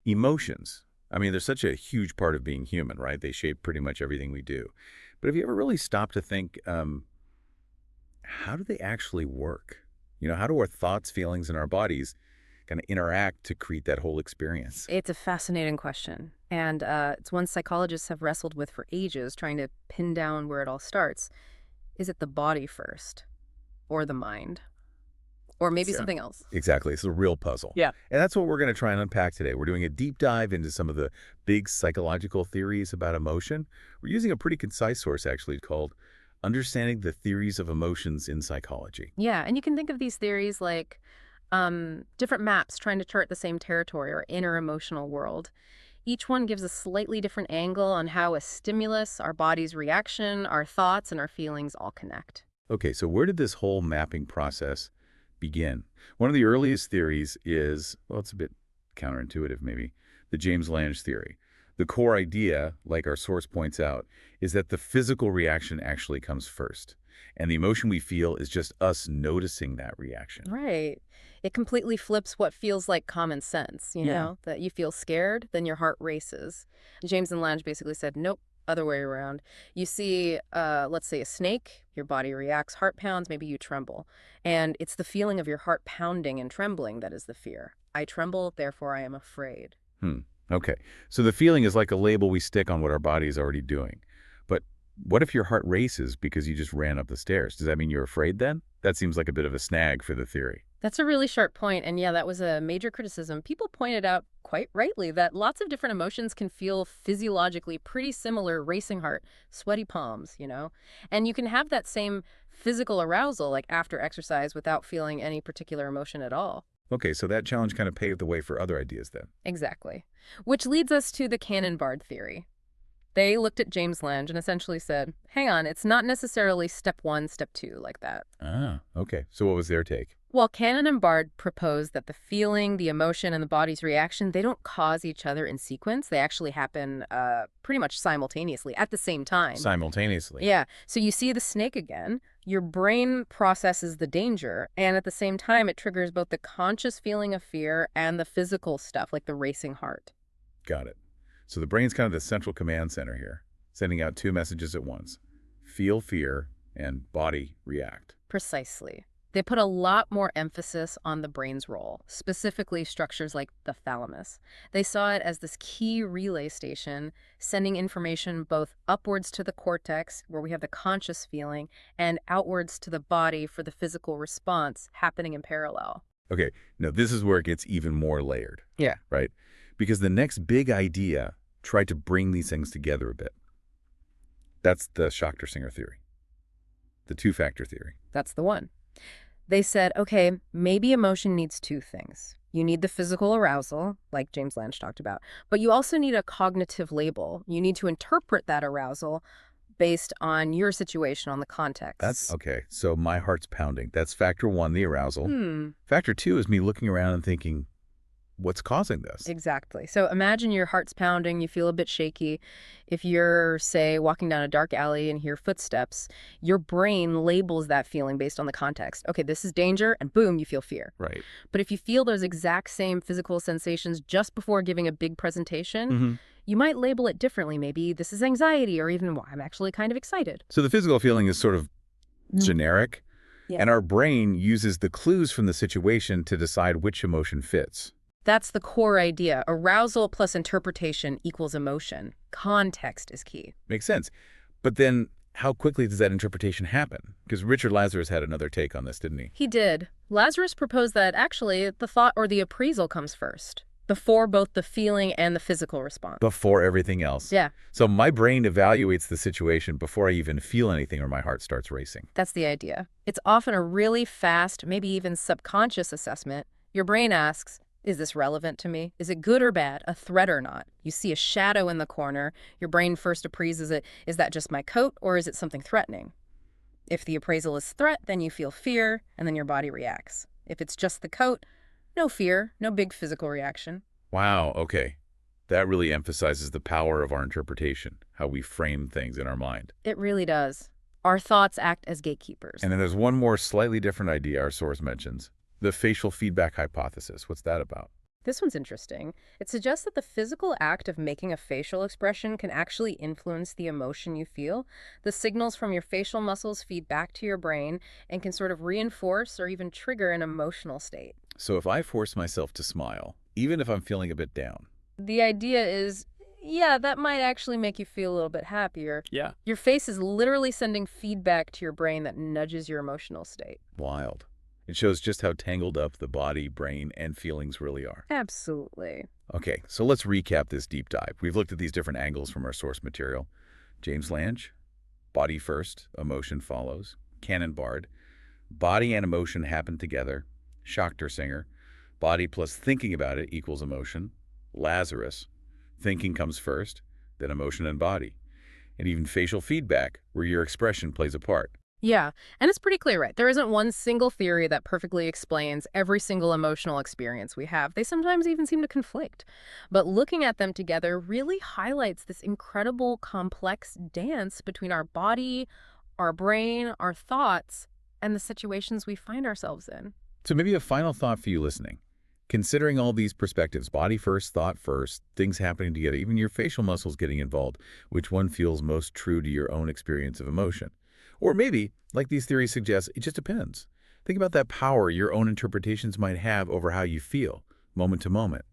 Emotions. I mean, they're such a huge part of being human, right? They shape pretty much everything we do. But have you ever really stopped to think, how do they actually work? How do our thoughts, feelings, and our bodies kind of interact to create that whole experience? It's a fascinating question, and it's one psychologists have wrestled with for ages, trying to pin down where it all starts. Is it the body first, or the mind, or maybe Yeah. something else? Exactly. It's a real puzzle. Yeah. And that's what we're going to try and unpack today. We're doing a deep dive into some of the big psychological theories about emotion. We're using a pretty concise source, actually, called Understanding the Theories of Emotions in Psychology. Yeah, and you can think of these theories like different maps trying to chart the same territory or inner emotional world. Each one gives a slightly different angle on how a stimulus, our body's reaction, our thoughts, and our feelings all connect. Okay, so where did this whole mapping process begin? One of the earliest theories is, well, it's a bit counterintuitive maybe, the James-Lange Theory. The core idea, like our source points out, is that the physical reaction actually comes first, and the emotion we feel is just us noticing that reaction. Right. It completely flips what feels like common sense, Yeah. that you feel scared, then your heart races. James and Lange basically said, nope, other way around. You see, let's say a snake, your body reacts, heart pounds, maybe you tremble. And it's the feeling of your heart pounding and trembling that is the fear. I tremble, therefore I am afraid. Hmm. Okay. So the feeling is like a label we stick on what our body is already doing. But what if your heart races because you just ran up the stairs? Does that mean you're afraid then? That seems like a bit of a snag for the theory. That's a really sharp point, and yeah, that was a major criticism. People pointed out, quite rightly, that lots of different emotions can feel physiologically pretty similar: racing heart, sweaty palms. And you can have that same physical arousal, like after exercise, without feeling any particular emotion at all. Okay, so that challenge kind of paved the way for other ideas then. Exactly. Which leads us to the cannon-barred theory. They looked at James Lange and essentially said, hang on, it's not necessarily step one, step two like that. Ah, okay. So what was their take? While Cannon and Bard proposed that the feeling, the emotion, and the body's reaction, they don't cause each other in sequence. They actually happen pretty much simultaneously at the same time. Simultaneously. Yeah. So you see the snake again, your brain processes the danger, and at the same time, it triggers both the conscious feeling of fear and the physical stuff, like the racing heart. Got it. So the brain's kind of the central command center here, sending out two messages at once. Feel fear and body react. Precisely. They put a lot more emphasis on the brain's role, specifically structures like the thalamus. They saw it as this key relay station, sending information both upwards to the cortex, where we have the conscious feeling, and outwards to the body for the physical response happening in parallel. Okay, now this is where it gets even more layered, Yeah. right? Because the next big idea tried to bring these things together a bit. That's the Schachter-Singer theory, the two-factor theory. That's the one. They said, okay, maybe emotion needs two things. You need the physical arousal, like James Lange talked about, but you also need a cognitive label. You need to interpret that arousal based on your situation, on the context. Okay, so my heart's pounding. That's factor one, the arousal. Hmm, Factor two is me looking around and thinking, what's causing this? exactly. So imagine your heart's pounding, you feel a bit shaky. If you're, say, walking down a dark alley and hear footsteps, your brain labels that feeling based on the context. Okay, this is danger, and boom, you feel fear. Right. But if you feel those exact same physical sensations just before giving a big presentation, you might label it differently. Maybe this is anxiety, or even, well, I'm actually kind of excited. So the physical feeling is sort of generic, Yeah. and our brain uses the clues from the situation to decide which emotion fits. That's the core idea. Arousal plus interpretation equals emotion. Context is key. Makes sense. But then how quickly does that interpretation happen? Because Richard Lazarus had another take on this, didn't he? He did. Lazarus proposed that actually the thought or the appraisal comes first, before both the feeling and the physical response. Before everything else. Yeah, So my brain evaluates the situation before I even feel anything or my heart starts racing. that's the idea. It's often a really fast, maybe even subconscious assessment. Your brain asks, is this relevant to me? Is it good or bad? A threat or not? You see a shadow in the corner. Your brain first appraises it. Is that just my coat, or is it something threatening? If the appraisal is threat, then you feel fear, and then your body reacts. If it's just the coat, no fear, no big physical reaction. Wow, okay. That really emphasizes the power of our interpretation, how we frame things in our mind. It really does. Our thoughts act as gatekeepers. And then there's one more slightly different idea our source mentions, the facial feedback hypothesis. What's that about? This one's interesting. It suggests that the physical act of making a facial expression can actually influence the emotion you feel. The signals from your facial muscles feed back to your brain and can sort of reinforce or even trigger an emotional state. So if I force myself to smile, even if I'm feeling a bit down, The idea is, yeah, that might actually make you feel a little bit happier. Yeah. Your face is literally sending feedback to your brain that nudges your emotional state. wild. It shows just how tangled up the body, brain, and feelings really are. Absolutely. Okay, so let's recap this deep dive. We've looked at these different angles from our source material. James-Lange, body first, emotion follows. Cannon-Bard, body and emotion happen together. Schachter-Singer, body plus thinking about it equals emotion. Lazarus, thinking comes first, then emotion and body. And even facial feedback, where your expression plays a part. Yeah, and it's pretty clear, right? There isn't one single theory that perfectly explains every single emotional experience we have. They sometimes even seem to conflict. But looking at them together really highlights this incredible, complex dance between our body, our brain, our thoughts, and the situations we find ourselves in. So maybe a final thought for you listening. Considering all these perspectives, body first, thought first, things happening together, even your facial muscles getting involved, which one feels most true to your own experience of emotion? Or maybe, like these theories suggest, it just depends. Think about that power your own interpretations might have over how you feel, moment to moment.